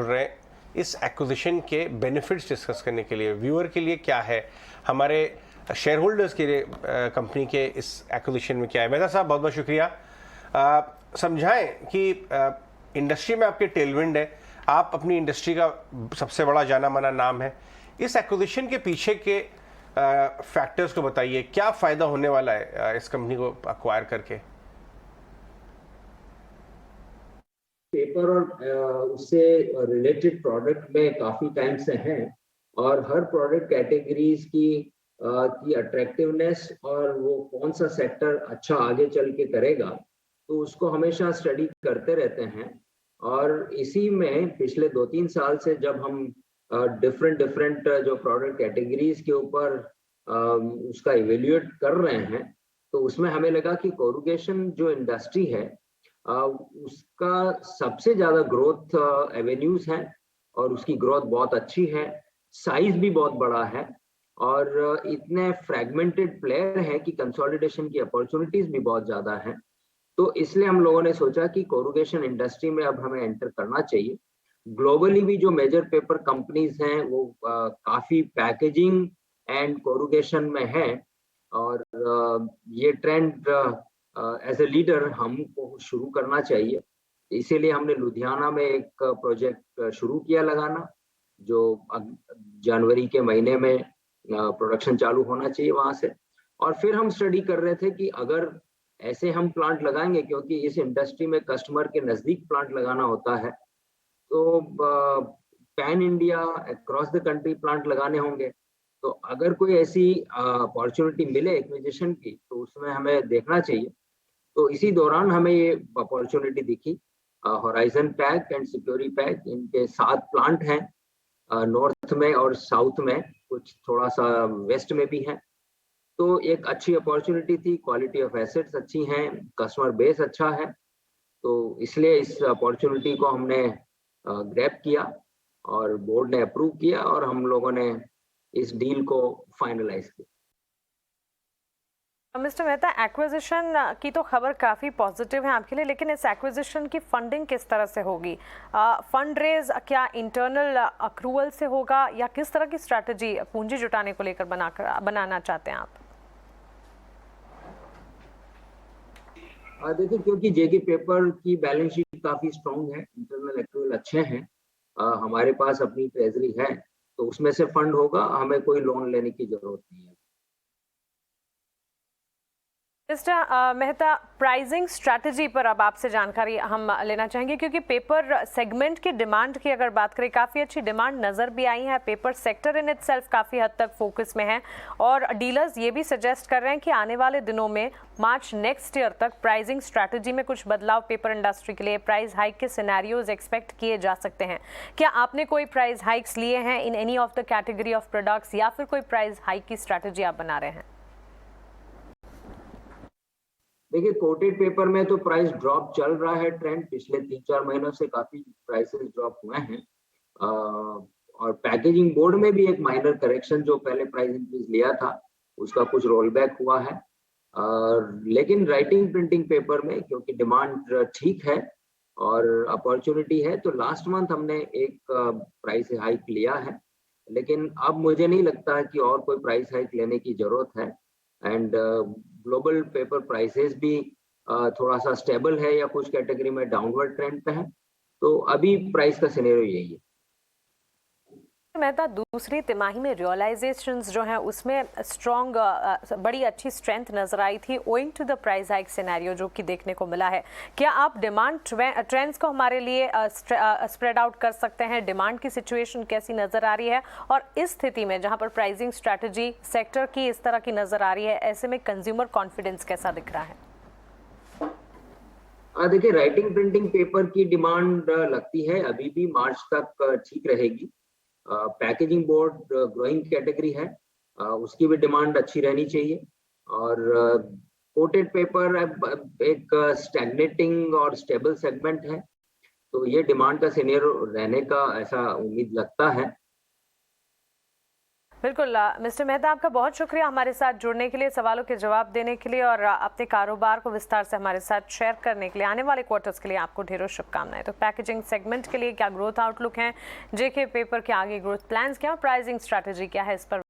रहे इस एक्विजिशन के बेनिफिट्स डिस्कस करने के लिए, व्यूअर के लिए क्या है, हमारे शेयर होल्डर्स के लिए कंपनी के इस एक्विजिशन में क्या है। मेहता साहब बहुत बहुत शुक्रिया। समझाएं कि इंडस्ट्री में आपके टेलविंड है, आप अपनी इंडस्ट्री का सबसे बड़ा जाना माना नाम है, इस एक्विजिशन के पीछे के फैक्टर्स को बताइए, क्या फ़ायदा होने वाला है इस कंपनी को अक्वायर करके। पेपर और उससे रिलेटेड प्रोडक्ट में काफी टाइम से हैं और हर प्रोडक्ट कैटेगरीज की अट्रैक्टिवनेस और वो कौन सा सेक्टर अच्छा आगे चल के करेगा तो उसको हमेशा स्टडी करते रहते हैं। और इसी में पिछले 2-3 साल से जब हम डिफरेंट जो प्रोडक्ट कैटेगरीज के ऊपर उसका इवेल्युएट कर रहे हैं तो उसमें हमें लगा कि कोरुगेशन जो इंडस्ट्री है उसका सबसे ज्यादा ग्रोथ एवेन्यूज हैं और उसकी ग्रोथ बहुत अच्छी है, साइज भी बहुत बड़ा है और इतने फ्रैगमेंटेड प्लेयर हैं कि कंसोलिडेशन की अपॉर्चुनिटीज भी बहुत ज्यादा हैं। तो इसलिए हम लोगों ने सोचा कि कोरुगेशन इंडस्ट्री में अब हमें एंटर करना चाहिए। ग्लोबली भी जो मेजर पेपर कंपनीज हैं वो काफी पैकेजिंग एंड कोरुगेशन में है और ये ट्रेंड एज ए लीडर हमको शुरू करना चाहिए। इसीलिए हमने लुधियाना में एक प्रोजेक्ट शुरू किया लगाना, जो जनवरी के महीने में प्रोडक्शन चालू होना चाहिए वहां से। और फिर हम स्टडी कर रहे थे कि अगर ऐसे हम प्लांट लगाएंगे, क्योंकि इस इंडस्ट्री में कस्टमर के नजदीक प्लांट लगाना होता है, तो pan India across the country plant लगाने होंगे। तो अगर कोई ऐसी अपॉर्चुनिटी मिले एक्विजिशन की तो उसमें हमें देखना चाहिए। तो इसी दौरान हमें ये अपॉर्चुनिटी दिखी। होराइजन पैक एंड सिक्योरी पैक, इनके 7 प्लांट हैं नॉर्थ में और साउथ में, कुछ थोड़ा सा वेस्ट में भी है। तो एक अच्छी अपॉर्चुनिटी थी, क्वालिटी ऑफ एसेट्स अच्छी हैं, कस्टमर बेस अच्छा है, तो इसलिए इस अपॉर्चुनिटी को हमने ग्रैब किया और बोर्ड ने अप्रूव किया और हम लोगों ने इस डील को फाइनलाइज किया। मिस्टर मेहता, एक्विजिशन की तो खबर काफ़ी पॉजिटिव है आपके लिए, लेकिन इस एक्विजिशन की फंडिंग किस तरह से होगी? फंड रेज क्या इंटरनल अक्रूवल से होगा या किस तरह की स्ट्रैटेजी पूंजी जुटाने को लेकर बनाना चाहते हैं आप? देखिए, क्योंकि जेके पेपर की बैलेंस शीट काफी स्ट्रॉन्ग है, इंटरनल अक्रूवल अच्छे हैं, हमारे पास अपनी ट्रेजरी है, तो उसमें से फंड होगा, हमें कोई लोन लेने की जरूरत नहीं है। मिस्टर मेहता, प्राइसिंग स्ट्रैटेजी पर अब आपसे जानकारी हम लेना चाहेंगे, क्योंकि पेपर सेगमेंट की डिमांड की अगर बात करें, काफ़ी अच्छी डिमांड नज़र भी आई है। पेपर सेक्टर इन इटसेल्फ काफ़ी हद तक फोकस में है और डीलर्स ये भी सजेस्ट कर रहे हैं कि आने वाले दिनों में मार्च नेक्स्ट ईयर तक प्राइसिंग स्ट्रैटेजी में कुछ बदलाव पेपर इंडस्ट्री के लिए, प्राइस हाइक के सिनेरियोज एक्सपेक्ट किए जा सकते हैं। क्या आपने कोई प्राइस हाइक्स लिए हैं in any of the category of products या फिर कोई प्राइस हाइक की स्ट्रैटेजी आप बना रहे हैं? देखिए, कोटेड पेपर में तो प्राइस ड्रॉप चल रहा है, ट्रेंड पिछले 3-4 महीनों से काफी प्राइसेस ड्रॉप हुए हैं और पैकेजिंग बोर्ड में भी एक माइनर करेक्शन, जो पहले प्राइस इंक्रीज लिया था उसका कुछ रोल बैक हुआ है। लेकिन राइटिंग प्रिंटिंग पेपर में क्योंकि डिमांड ठीक है और अपॉर्चुनिटी है, तो लास्ट मंथ हमने एक प्राइस हाइक लिया है, लेकिन अब मुझे नहीं लगता कि और कोई प्राइस हाइक लेने की जरूरत है। एंड ग्लोबल पेपर प्राइसेस भी थोड़ा सा स्टेबल है या कुछ कैटेगरी में डाउनवर्ड ट्रेंड पे है, तो अभी प्राइस का सिनेरियो यही है। मेहता, दूसरी तिमाही में रियलाइजेशंस जो हैं उसमें स्ट्रॉन्ग बड़ी अच्छी स्ट्रेंथ नजर आई थी owing to the price hike scenario जो कि देखने को मिला है। क्या आप डिमांड ट्रेंड्स को हमारे लिए स्प्रेड आउट कर सकते हैं? डिमांड की सिचुएशन कैसी नजर आ रही है और इस स्थिति में जहां पर प्राइसिंग स्ट्रैटेजी सेक्टर की इस तरह की नजर आ रही है, ऐसे में कंज्यूमर कॉन्फिडेंस कैसा दिख रहा है? देखिए, राइटिंग प्रिंटिंग पेपर की डिमांड लगती है अभी भी मार्च तक ठीक रहेगी। पैकेजिंग बोर्ड ग्रोइंग कैटेगरी है, उसकी भी डिमांड अच्छी रहनी चाहिए और कोटेड पेपर एक स्टैग्नेटिंग और स्टेबल सेगमेंट है, तो ये डिमांड का सिनेरियो रहने का ऐसा उम्मीद लगता है। बिल्कुल मिस्टर मेहता, आपका बहुत शुक्रिया हमारे साथ जुड़ने के लिए, सवालों के जवाब देने के लिए और अपने कारोबार को विस्तार से हमारे साथ शेयर करने के लिए। आने वाले क्वार्टर्स के लिए आपको ढेरों शुभकामनाएं। तो पैकेजिंग सेगमेंट के लिए क्या ग्रोथ आउटलुक है, जेके पेपर के आगे ग्रोथ प्लान्स क्या, प्राइसिंग स्ट्रैटेजी क्या है, इस पर